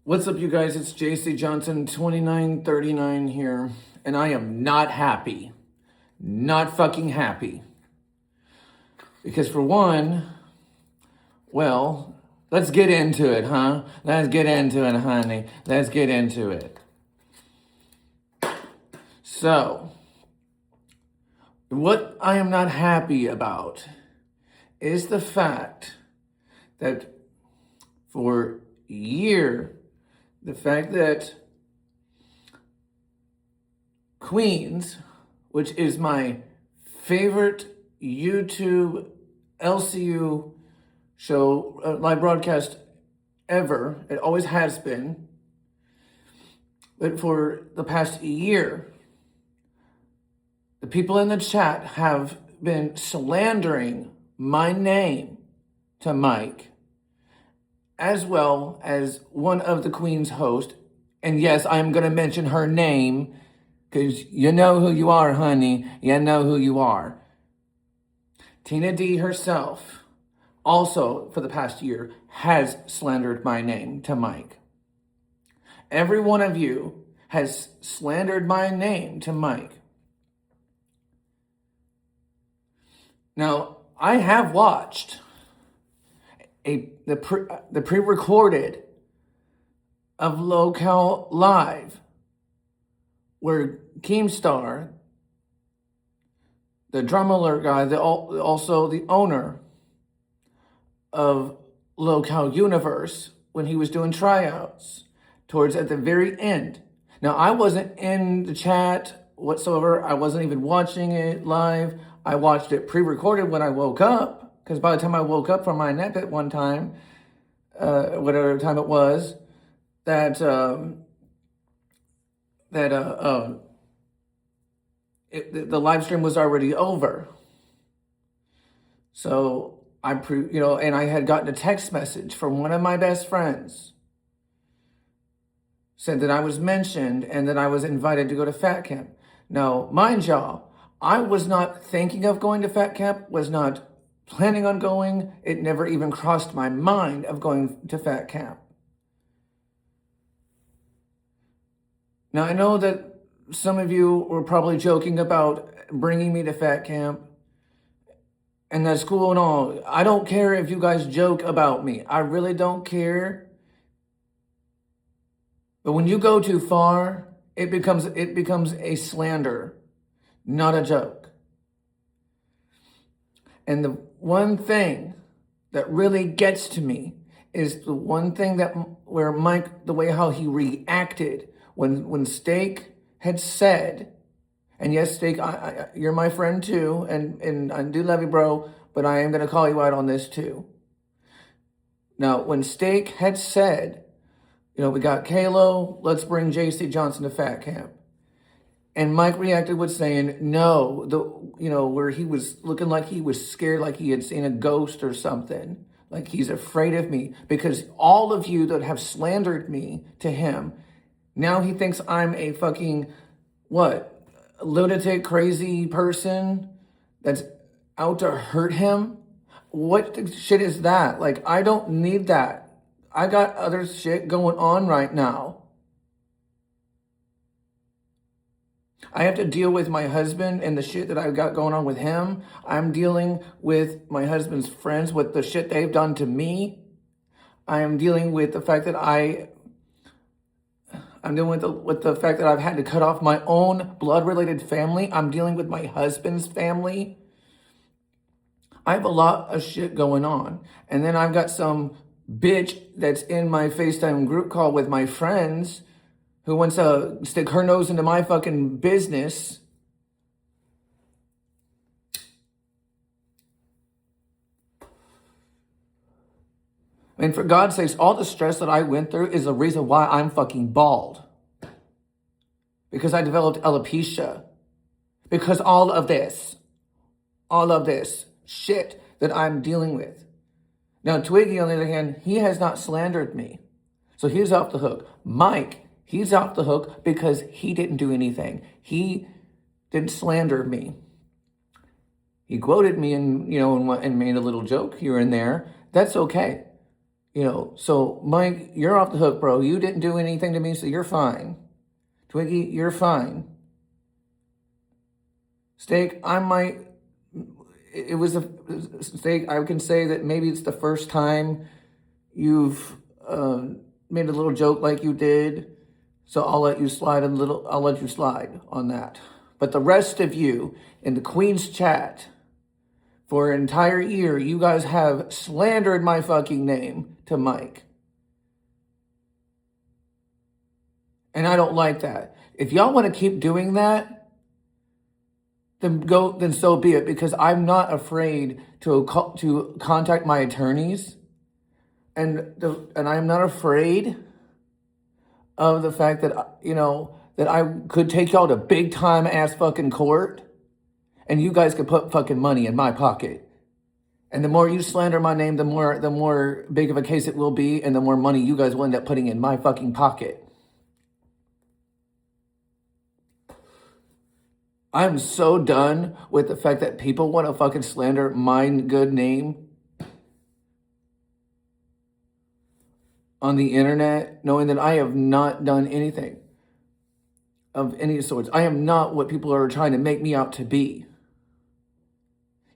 What's up, you guys? It's JC Johnson 2939 here, and I am not happy. Not fucking happy. Because for one, well, let's get into it, huh? Let's get into it, honey. Let's get into it. So, what I am not happy about is the fact that for a year, the fact that Queens, which is my favorite YouTube LCU show, live broadcast ever, it always has been, but for the past year, the people in the chat have been slandering my name to Mike, as well as one of the Queen's hosts. And yes, I'm going to mention her name because you know who you are, honey. You know who you are. Tina D herself, also for the past year, has slandered my name to Mike. Every one of you has slandered my name to Mike. Now, I have watched the pre-recorded of Locale Live, where Keemstar, the drum alert guy, also the owner of Locale Universe, when he was doing tryouts, towards at the very end. Now, I wasn't in the chat whatsoever. I wasn't even watching it live. I watched it pre-recorded when I woke up. Because by the time I woke up from my nap at one time, whatever time it was, the live stream was already over. So and I had gotten a text message from one of my best friends, said that I was mentioned and that I was invited to go to Fat Camp. Now, mind y'all, I was not thinking of going to Fat Camp, was not planning on going. It never even crossed my mind of going to Fat Camp. Now, I know that some of you were probably joking about bringing me to Fat Camp, and that's cool and all. I don't care if you guys joke about me. I really don't care. But when you go too far, it becomes a slander, not a joke. And the one thing that really gets to me is the one thing where Mike, the way how he reacted when Steak had said, and yes, Steak, you're my friend too, and I do love you, bro, but I am going to call you out on this too. Now, when Steak had said, we got Kalo, let's bring JC Johnson to Fat Camp. And Mike reacted with saying, no, where he was looking like he was scared, like he had seen a ghost or something, like he's afraid of me, because all of you that have slandered me to him, now he thinks I'm a fucking, lunatic, crazy person that's out to hurt him? What the shit is that? Like, I don't need that. I got other shit going on right now. I have to deal with my husband and the shit that I've got going on with him. I'm dealing with my husband's friends, with the shit they've done to me. I am dealing with the fact that I'm dealing with the fact that I've had to cut off my own blood-related family. I'm dealing with my husband's family. I have a lot of shit going on. And then I've got some bitch that's in my FaceTime group call with my friends who wants to stick her nose into my fucking business. I mean, for God's sakes, all the stress that I went through is the reason why I'm fucking bald. Because I developed alopecia. Because all of this shit that I'm dealing with. Now, Twiggy, on the other hand, he has not slandered me. So he's off the hook. Mike, he's off the hook because he didn't do anything. He didn't slander me. He quoted me and made a little joke here and there. That's okay. So Mike, you're off the hook, bro. You didn't do anything to me, so you're fine. Twiggy, you're fine. Steak, I might, it was a Steak, I can say that maybe it's the first time you've made a little joke like you did, so I'll let you slide I'll let you slide on that. But the rest of you in the Queen's chat, for an entire year, you guys have slandered my fucking name to Mike. And I don't like that. If y'all want to keep doing that, then so be it, because I'm not afraid to contact my attorneys, and I'm not afraid of the fact that that I could take y'all to big time ass fucking court, and you guys could put fucking money in my pocket. And the more you slander my name, the more big of a case it will be, and the more money you guys will end up putting in my fucking pocket. I'm so done with the fact that people want to fucking slander my good name on the internet, knowing that I have not done anything of any sorts. I am not what people are trying to make me out to be.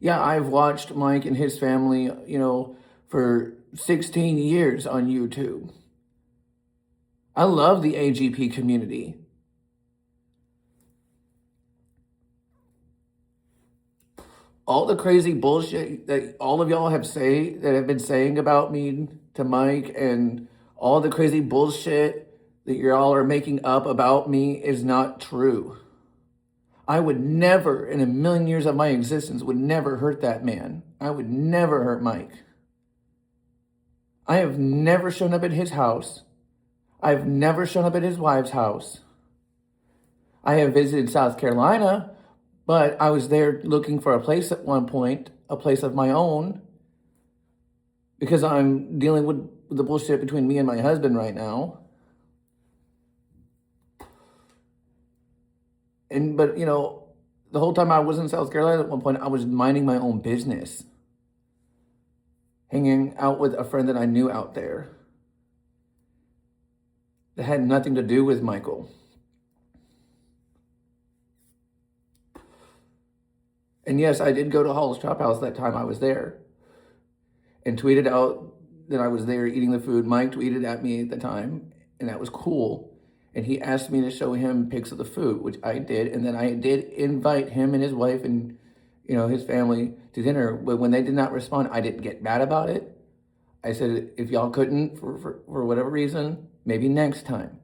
Yeah, I've watched Mike and his family, for 16 years on YouTube. I love the AGP community. All the crazy bullshit that all of y'all have been saying about me to Mike, and all the crazy bullshit that y'all are making up about me is not true. I would never, in a million years of my existence, would never hurt that man. I would never hurt Mike. I have never shown up at his house. I've never shown up at his wife's house. I have visited South Carolina, but I was there looking for a place at one point, a place of my own, because I'm dealing with the bullshit between me and my husband right now. But the whole time I was in South Carolina at one point, I was minding my own business, hanging out with a friend that I knew out there that had nothing to do with Michael. And yes, I did go to Hall's Chop House that time I was there, and tweeted out that I was there eating the food. Mike tweeted at me at the time, and that was cool. And he asked me to show him pics of the food, which I did. And then I did invite him and his wife and, his family to dinner. But when they did not respond, I didn't get mad about it. I said, if y'all couldn't, for whatever reason, maybe next time.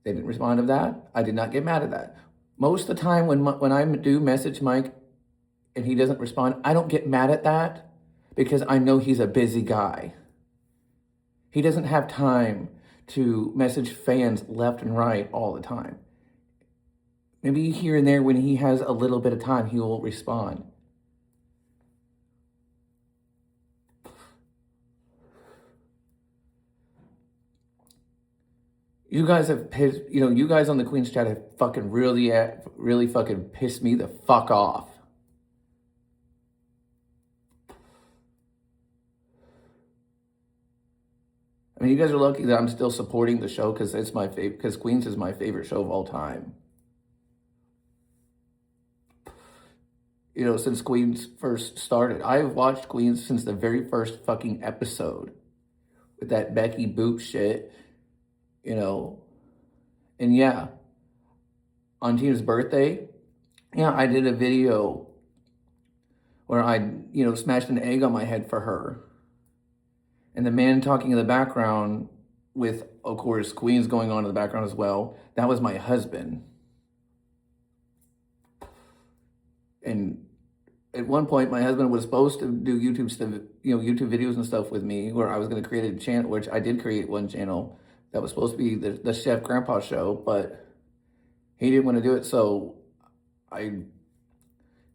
They didn't respond to that. I did not get mad at that. Most of the time when I do message Mike and he doesn't respond, I don't get mad at that, because I know he's a busy guy. He doesn't have time to message fans left and right all the time. Maybe here and there when he has a little bit of time, he will respond. You guys have pissed, you guys on the Queen's chat have fucking really fucking pissed me the fuck off. I mean, you guys are lucky that I'm still supporting the show, because it's my favorite, because Queens is my favorite show of all time. Since Queens first started. I've watched Queens since the very first fucking episode with that Becky Boop shit, And yeah, on Tina's birthday, I did a video where I, smashed an egg on my head for her. And the man talking in the background with, of course, Queens going on in the background as well, that was my husband. And at one point, my husband was supposed to do YouTube stuff, YouTube videos and stuff with me, where I was going to create a channel, which I did create one channel that was supposed to be the Chef Grandpa Show, but he didn't want to do it, so I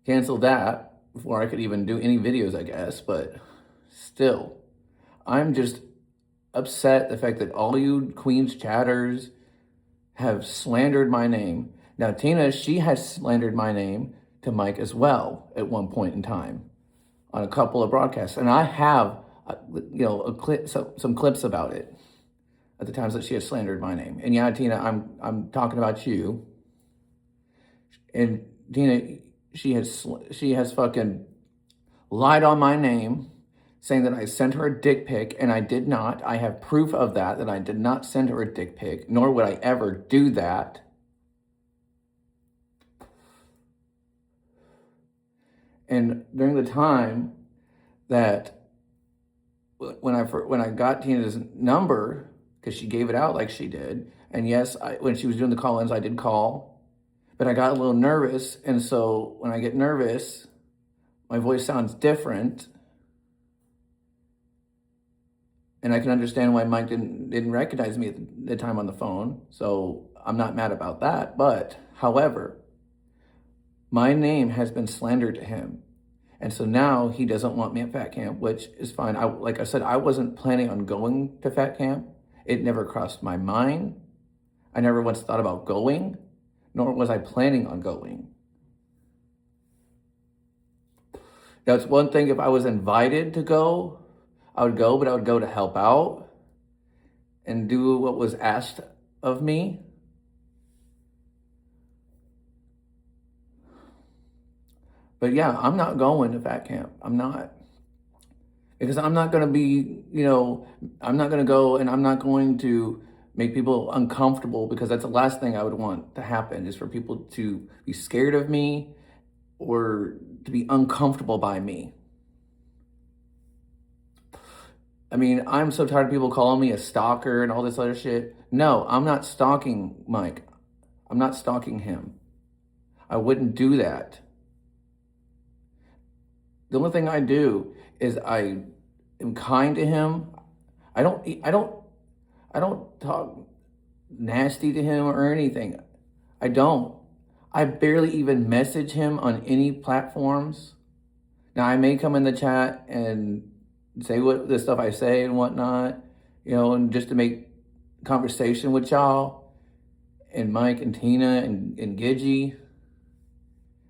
canceled that before I could even do any videos, I guess. But still, I'm just upset the fact that all you Queens chatters have slandered my name. Now, Tina, she has slandered my name to Mike as well at one point in time on a couple of broadcasts. And I have some clips about it at the times that she has slandered my name. And yeah, Tina, I'm talking about you. And Tina, she has fucking lied on my name, saying that I sent her a dick pic, and I did not. I have proof of that I did not send her a dick pic, nor would I ever do that. And during the time that when I got Tina's number, because she gave it out like she did, and yes, when she was doing the call-ins, I did call, but I got a little nervous, and so when I get nervous, my voice sounds different, and I can understand why Mike didn't recognize me at the time on the phone, so I'm not mad about that. But however, my name has been slandered to him. And so now he doesn't want me at Fat Camp, which is fine. Like I said, I wasn't planning on going to Fat Camp. It never crossed my mind. I never once thought about going, nor was I planning on going. Now, it's one thing if I was invited to go, I would go, but I would go to help out and do what was asked of me. But yeah, I'm not going to Fat Camp. I'm not. Because I'm not going to be, I'm not going to go, and I'm not going to make people uncomfortable, because that's the last thing I would want to happen, is for people to be scared of me or to be uncomfortable by me. I mean, I'm so tired of people calling me a stalker and all this other shit. No, I'm not stalking Mike. I'm not stalking him. I wouldn't do that. The only thing I do is I am kind to him. I don't talk nasty to him or anything. I don't. I barely even message him on any platforms. Now, I may come in the chat and say what the stuff I say and whatnot, and just to make conversation with y'all and Mike and Tina and Gidgy,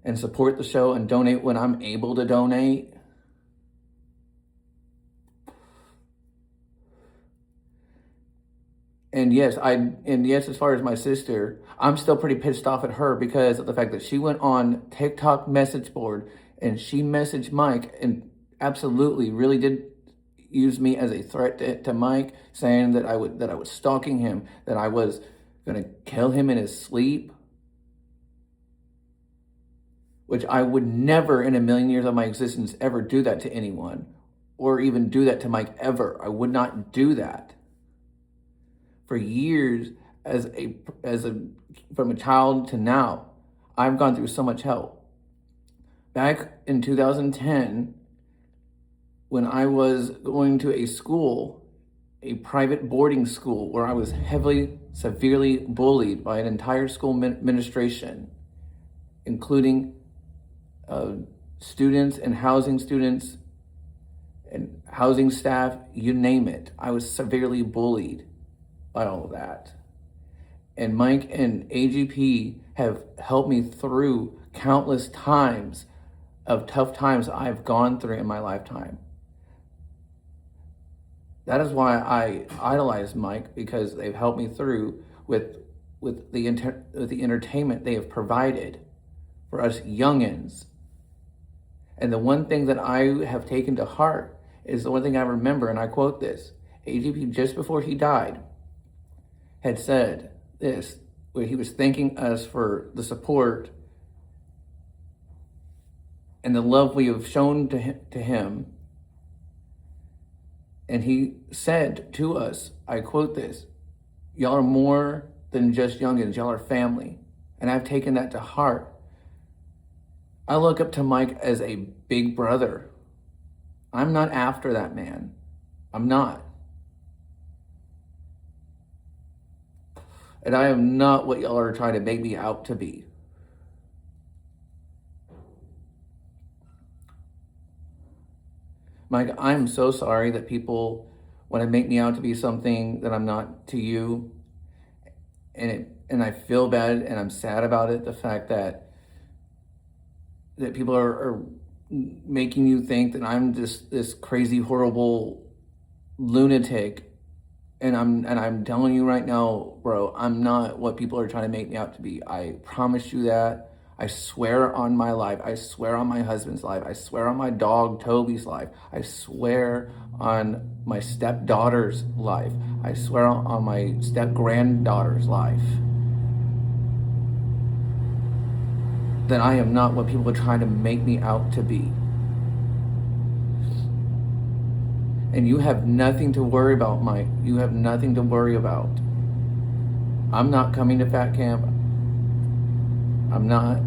and support the show and donate when I'm able to donate. And yes, as far as my sister, I'm still pretty pissed off at her because of the fact that she went on TikTok message board and she messaged Mike and absolutely really did use me as a threat to Mike, saying that I was stalking him, that I was gonna kill him in his sleep. Which I would never in a million years of my existence ever do that to anyone, or even do that to Mike ever. I would not do that. For years, from a child to now, I've gone through so much hell. Back in 2010, when I was going to a school, a private boarding school, where I was severely bullied by an entire school administration, including students and housing staff, you name it. I was severely bullied by all of that. And Mike and AGP have helped me through countless times of tough times I've gone through in my lifetime. That is why I idolize Mike, because they've helped me through with the entertainment they have provided for us youngins. And the one thing that I have taken to heart is the one thing I remember, and I quote this. AGP, just before he died, had said this, where he was thanking us for the support and the love we have shown to him. And he said to us, I quote this, y'all are more than just youngins, y'all are family. And I've taken that to heart. I look up to Mike as a big brother. I'm not after that man. I'm not. And I am not what y'all are trying to make me out to be. Mike, I'm so sorry that people want to make me out to be something that I'm not to you. And I feel bad and I'm sad about it. The fact that people are making you think that I'm just this crazy, horrible lunatic, and I'm telling you right now, bro, I'm not what people are trying to make me out to be. I promise you that. I swear on my life. I swear on my husband's life. I swear on my dog Toby's life. I swear on my stepdaughter's life. I swear on my step granddaughter's life that I am not what people are trying to make me out to be. And you have nothing to worry about, Mike. You have nothing to worry about. I'm not coming to Fat Camp. I'm not.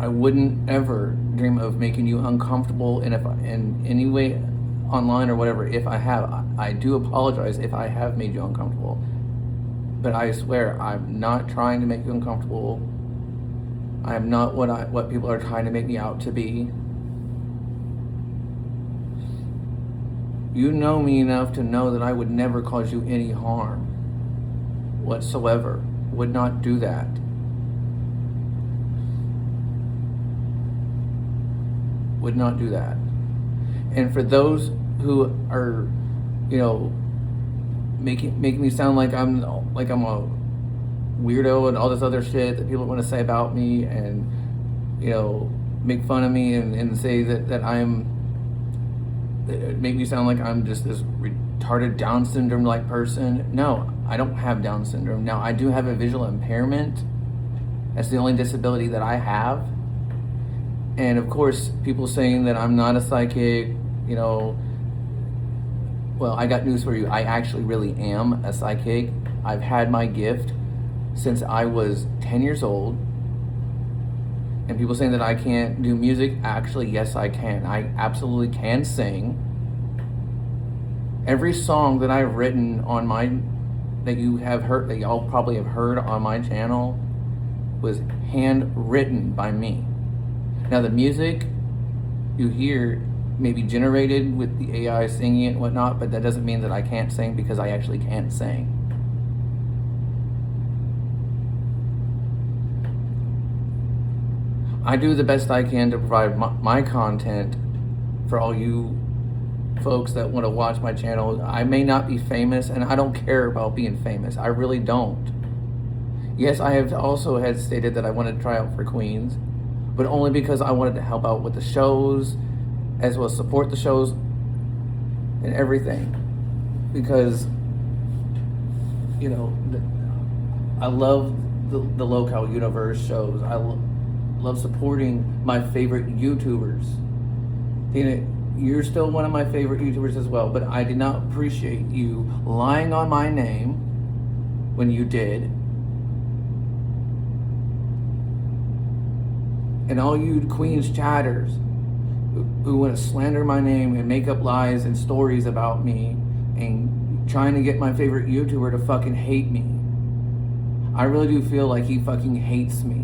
I wouldn't ever dream of making you uncomfortable, and if in any way online or whatever, if I have, I do apologize if I have made you uncomfortable. But I swear, I'm not trying to make you uncomfortable. I am not what people are trying to make me out to be. You know me enough to know that I would never cause you any harm whatsoever. Would not do that. Would not do that. And for those who are, making me sound like I'm a weirdo and all this other shit that people want to say about me, and make fun of me and say that I'm, make me sound like I'm just this retarded Down syndrome like person. No, I don't have Down syndrome. Now, I do have a visual impairment. That's the only disability that I have. And of course, people saying that I'm not a psychic, well, I got news for you. I actually really am a psychic. I've had my gift since I was 10 years old. And people saying that I can't do music, actually, yes, I can. I absolutely can sing. Every song that I've written on that you have heard, that y'all probably have heard on my channel, was handwritten by me. Now, the music you hear may be generated with the AI singing it and whatnot, but that doesn't mean that I can't sing, because I actually can't sing. I do the best I can to provide my content for all you folks that want to watch my channel. I may not be famous, and I don't care about being famous. I really don't. Yes, I have also had stated that I wanted to try out for Queens, but only because I wanted to help out with the shows, as well as support the shows and everything. Because, I love the Local Universe shows. I love supporting my favorite YouTubers. You're still one of my favorite YouTubers as well, but I did not appreciate you lying on my name when you did. And all you Queens chatters who want to slander my name and make up lies and stories about me and trying to get my favorite YouTuber to fucking hate me. I really do feel like he fucking hates me.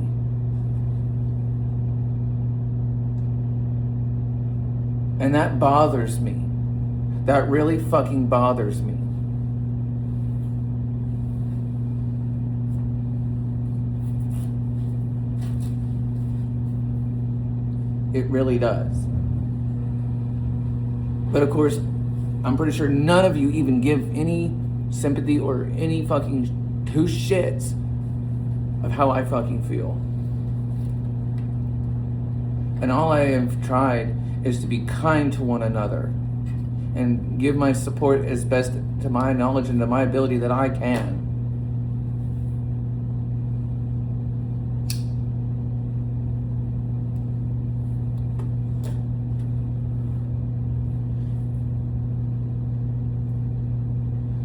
And that bothers me. That really fucking bothers me. It really does. But of course, I'm pretty sure none of you even give any sympathy or any fucking two shits of how I fucking feel. And all I have tried is to be kind to one another and give my support as best to my knowledge and to my ability that I can.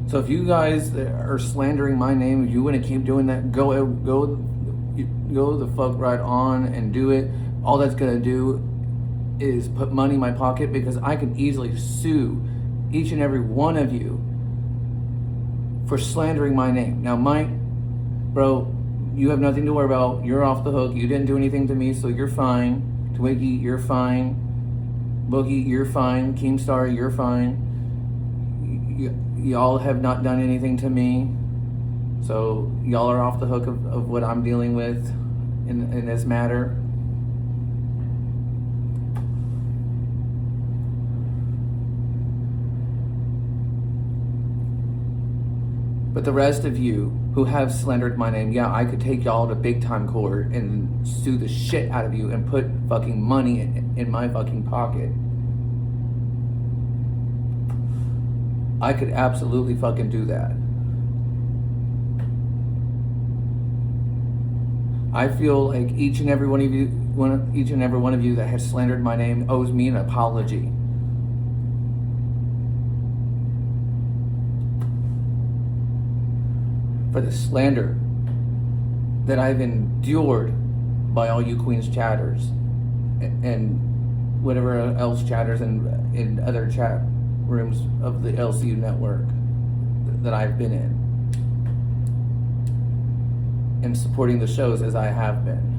So if you guys are slandering my name, if you want to keep doing that, go the fuck right on and do it. All that's gonna do is put money in my pocket, because I can easily sue each and every one of you for slandering my name. Now, Mike, bro, you have nothing to worry about. You're off the hook. You didn't do anything to me, so you're fine. Twiggy, you're fine. Boogie, you're fine. Keemstar, you're fine. Y'all have not done anything to me, so y'all are off the hook of what I'm dealing with in this matter. But the rest of you who have slandered my name, yeah, I could take y'all to big time court and sue the shit out of you and put fucking money in my fucking pocket. I could absolutely fucking do that. I feel like each and every one of you that has slandered my name owes me an apology. For the slander that I've endured by all you Queens chatters and whatever else chatters in other chat rooms of the LCU network that I've been in and supporting the shows as I have been.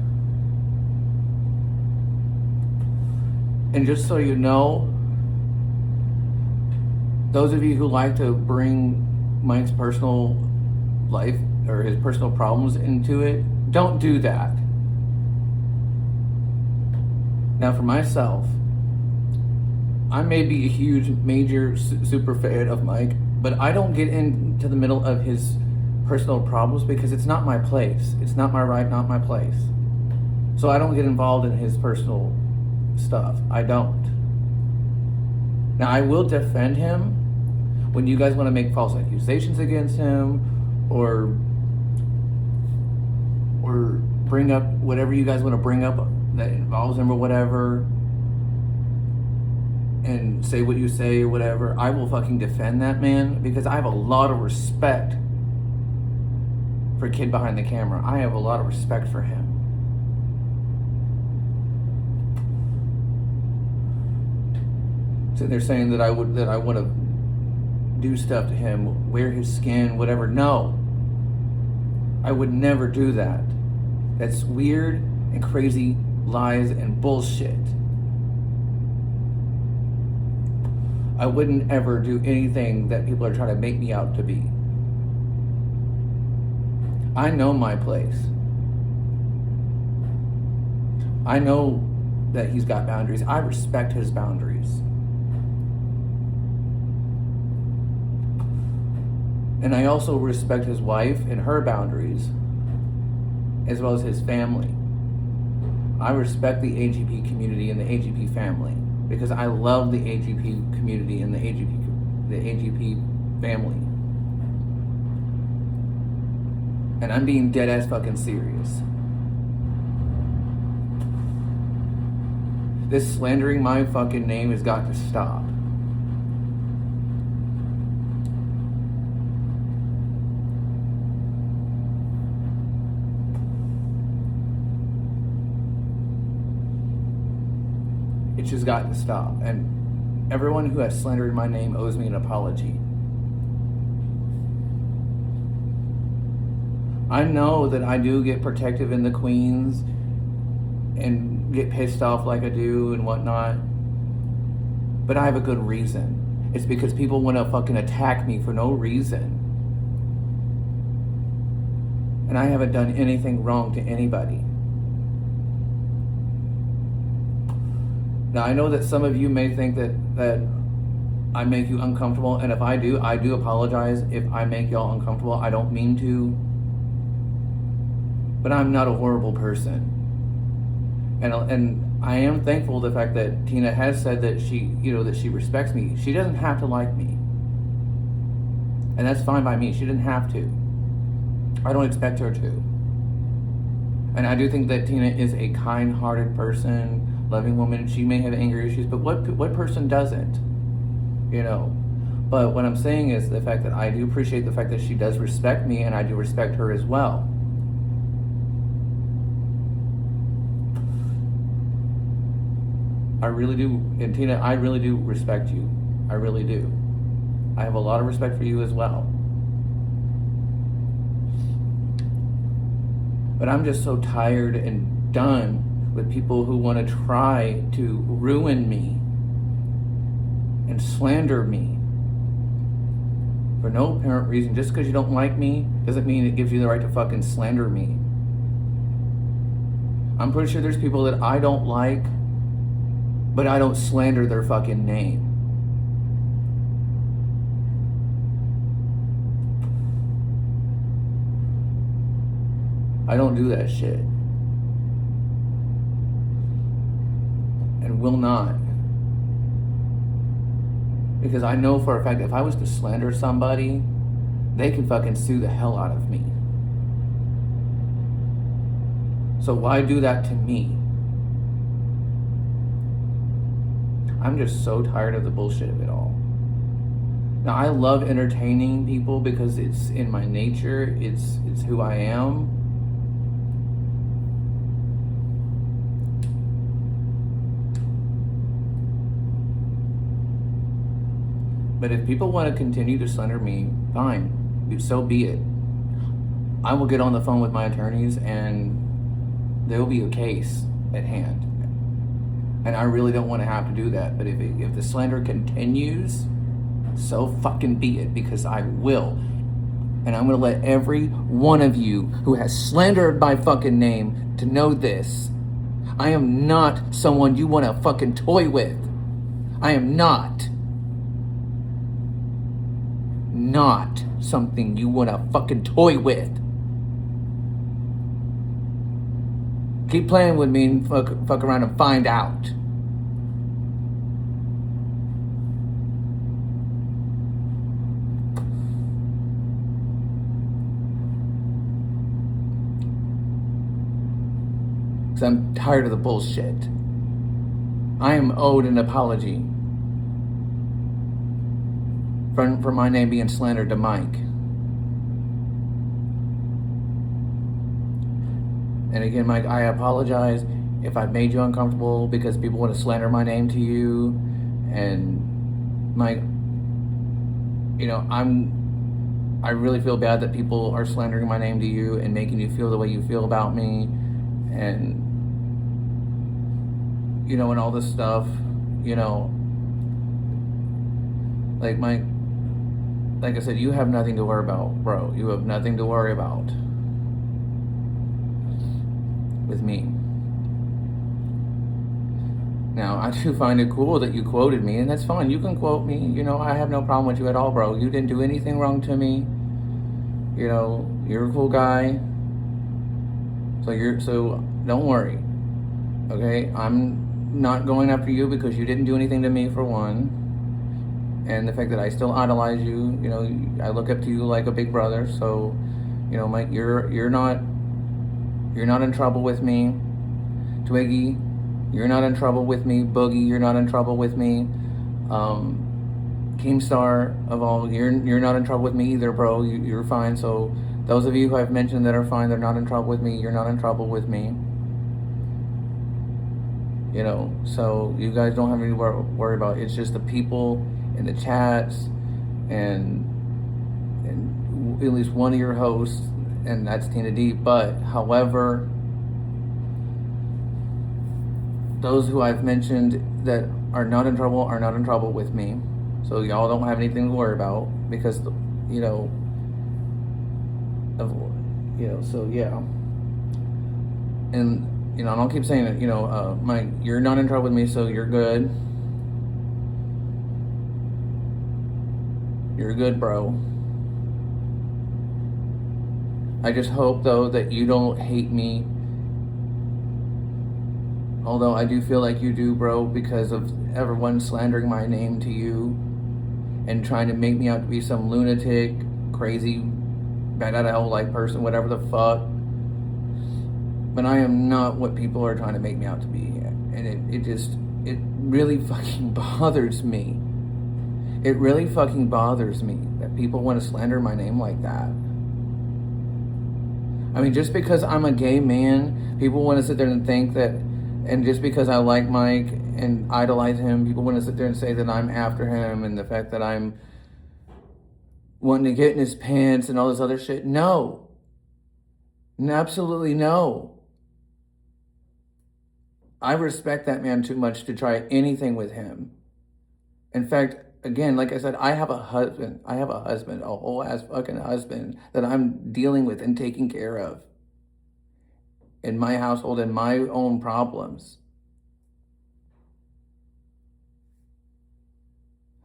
And just so you know, those of you who like to bring Mike's personal life or his personal problems into it, don't do that. Now for myself, I may be a huge, major, super fan of Mike, but I don't get into the middle of his personal problems because it's not my place. It's not my right, not my place. So I don't get involved in his personal stuff. I don't. Now I will defend him when you guys want to make false accusations against him or bring up whatever you guys want to bring up that involves him or whatever, and say what you say or whatever. I will fucking defend that man because I have a lot of respect for Kid Behind the Camera. I have a lot of respect for him. So they're saying that I want to do stuff to him, wear his skin, whatever. No, I would never do that. That's weird and crazy lies and bullshit. I wouldn't ever do anything that people are trying to make me out to be. I know my place. I know that he's got boundaries. I respect his boundaries. And I also respect his wife and her boundaries, as well as his family. I respect the AGP community and the AGP family because I love the AGP community and the AGP family. And I'm being dead ass fucking serious. This slandering my fucking name has got to stop. It's just got to stop. And everyone who has slandered my name owes me an apology. I know that I do get protective in the Queens and get pissed off like I do and whatnot, but I have a good reason. It's because people want to fucking attack me for no reason. And I haven't done anything wrong to anybody. Now I know that some of you may think that I make you uncomfortable, and if I do apologize if I make y'all uncomfortable. I don't mean to. But I'm not a horrible person. And I am thankful the fact that Tina has said that she respects me. She doesn't have to like me. And that's fine by me. She didn't have to. I don't expect her to. And I do think that Tina is a kind-hearted person, loving woman. She may have anger issues, but what person doesn't? But what I'm saying is the fact that I do appreciate the fact that she does respect me, and I do respect her as well. I really do. And Tina, I really do respect you. I really do. I have a lot of respect for you as well. But I'm just so tired and done with people who want to try to ruin me and slander me for no apparent reason. Just because you don't like me doesn't mean it gives you the right to fucking slander me. I'm pretty sure there's people that I don't like, but I don't slander their fucking name. I don't do that shit. And will not. Because I know for a fact if I was to slander somebody, they can fucking sue the hell out of me. So why do that to me? I'm just so tired of the bullshit of it all. Now I love entertaining people because it's in my nature, it's who I am. But if people want to continue to slander me, fine, so be it. I will get on the phone with my attorneys and there will be a case at hand. And I really don't want to have to do that. But if the slander continues, so fucking be it, because I will. And I'm going to let every one of you who has slandered my fucking name to know this. I am not someone you want to fucking toy with. I am not. Not something you want to fucking toy with. Keep playing with me and fuck around and find out. Because I'm tired of the bullshit. I am owed an apology for my name being slandered to Mike. And again, Mike, I apologize if I've made you uncomfortable because people want to slander my name to you. And Mike, you know, I really feel bad that people are slandering my name to you and making you feel the way you feel about me. And, you know, and all this stuff, you know, like Mike, like I said, you have nothing to worry about, bro. You have nothing to worry about with me. Now, I do find it cool that you quoted me, and that's fine. You can quote me. You know, I have no problem with you at all, bro. You didn't do anything wrong to me. You know, you're a cool guy. So don't worry. Okay? I'm not going after you because you didn't do anything to me, for one. And the fact that I still idolize you, you know, I look up to you like a big brother. So, you know, Mike, you're not in trouble with me. Twiggy, you're not in trouble with me. Boogie, you're not in trouble with me. Keemstar of all, you're not in trouble with me either, bro. You're fine. So those of you who I've mentioned that are fine, they're not in trouble with me. You're not in trouble with me. You know, so you guys don't have anything to worry about. It's just the people in the chats and at least one of your hosts, and that's Tina D. But however, those who I've mentioned that are not in trouble with me. So y'all don't have anything to worry about because, you know, so yeah. And, you know, I don't keep saying it, you know, Mike, you're not in trouble with me, so you're good. You're good, bro. I just hope, though, that you don't hate me. Although I do feel like you do, bro, because of everyone slandering my name to you and trying to make me out to be some lunatic, crazy, bad out of hell like person, whatever the fuck. But I am not what people are trying to make me out to be. And it really fucking bothers me. It really fucking bothers me that people want to slander my name like that. I mean, just because I'm a gay man, people want to sit there and think that, and just because I like Mike and idolize him, people want to sit there and say that I'm after him and the fact that I'm wanting to get in his pants and all this other shit. No. Absolutely no. I respect that man too much to try anything with him. In fact, again, like I said, I have a husband, a whole ass fucking husband that I'm dealing with and taking care of in my household and my own problems.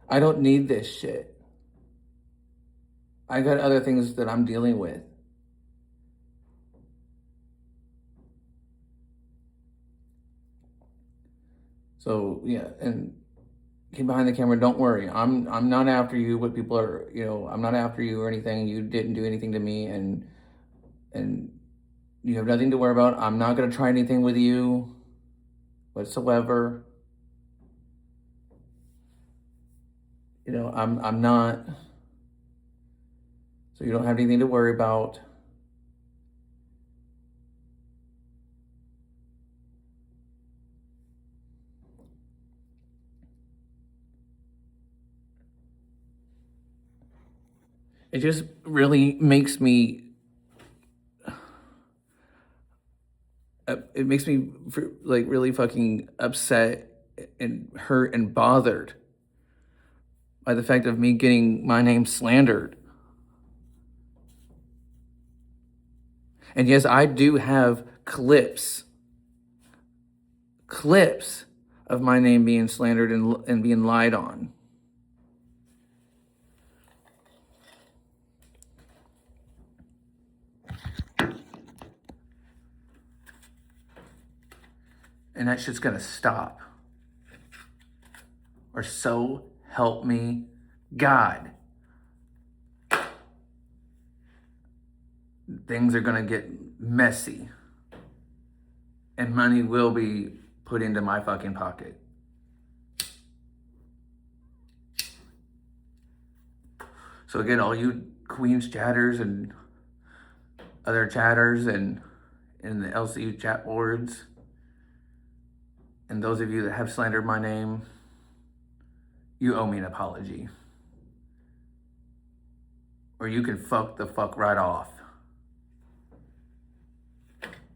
I don't need this shit. I got other things that I'm dealing with. So yeah, and keep behind the camera. Don't worry. I'm not after you. What people are, I'm not after you or anything. You didn't do anything to me, and you have nothing to worry about. I'm not gonna try anything with you whatsoever. I'm not. So you don't have anything to worry about. It just really makes me. It makes me like really fucking upset and hurt and bothered by the fact of me getting my name slandered. And yes, I do have clips of my name being slandered and being lied on. And that shit's gonna stop. Or so help me God. Things are gonna get messy. And money will be put into my fucking pocket. So again, all you Queens chatters and other chatters and in the LCU chat boards, and those of you that have slandered my name, you owe me an apology. Or you can fuck the fuck right off.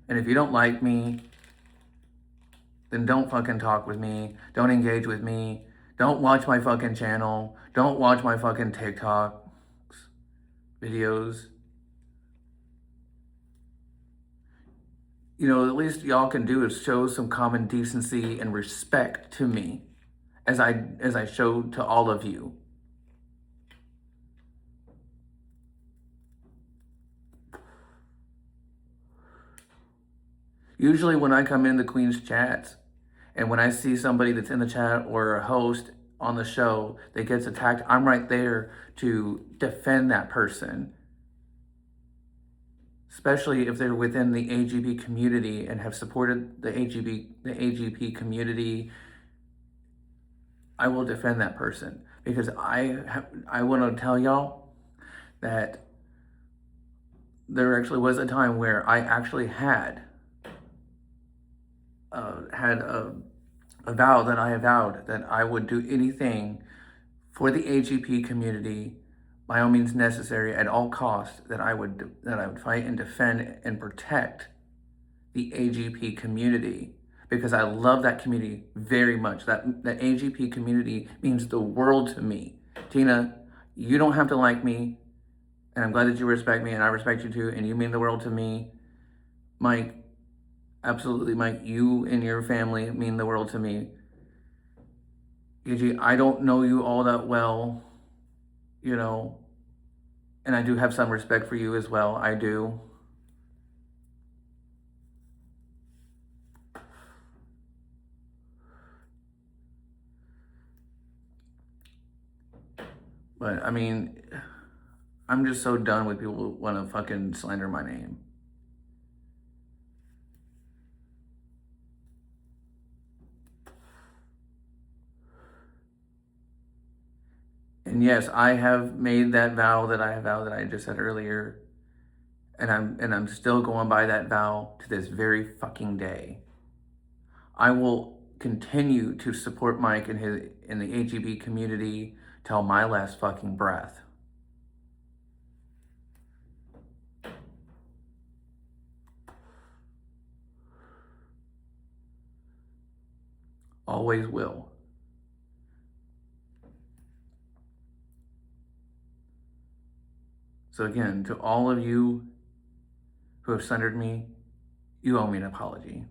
And if you don't like me, then don't fucking talk with me. Don't engage with me. Don't watch my fucking channel. Don't watch my fucking TikTok videos. The least y'all can do is show some common decency and respect to me as I show to all of you. Usually when I come in the Queen's chats and when I see somebody that's in the chat or a host on the show that gets attacked, I'm right there to defend that person. Especially if they're within the AGP community and have supported the AGP community, I will defend that person because I want to tell y'all that there actually was a time where I actually had a vow that I vowed that I would do anything for the AGP community, by all means necessary, at all costs, that I would fight and defend and protect the AGP community, because I love that community very much. That AGP community means the world to me. Tina, you don't have to like me, and I'm glad that you respect me, and I respect you too, and you mean the world to me. Mike, absolutely, Mike, you and your family mean the world to me. EG, I don't know you all that well, and I do have some respect for you as well. I do. But I mean, I'm just so done with people who want to fucking slander my name. And yes, I have made that vow that I just said earlier, and I'm still going by that vow to this very fucking day. I will continue to support Mike in the AGB community till my last fucking breath. Always will. So again, to all of you who have slandered me, you owe me an apology.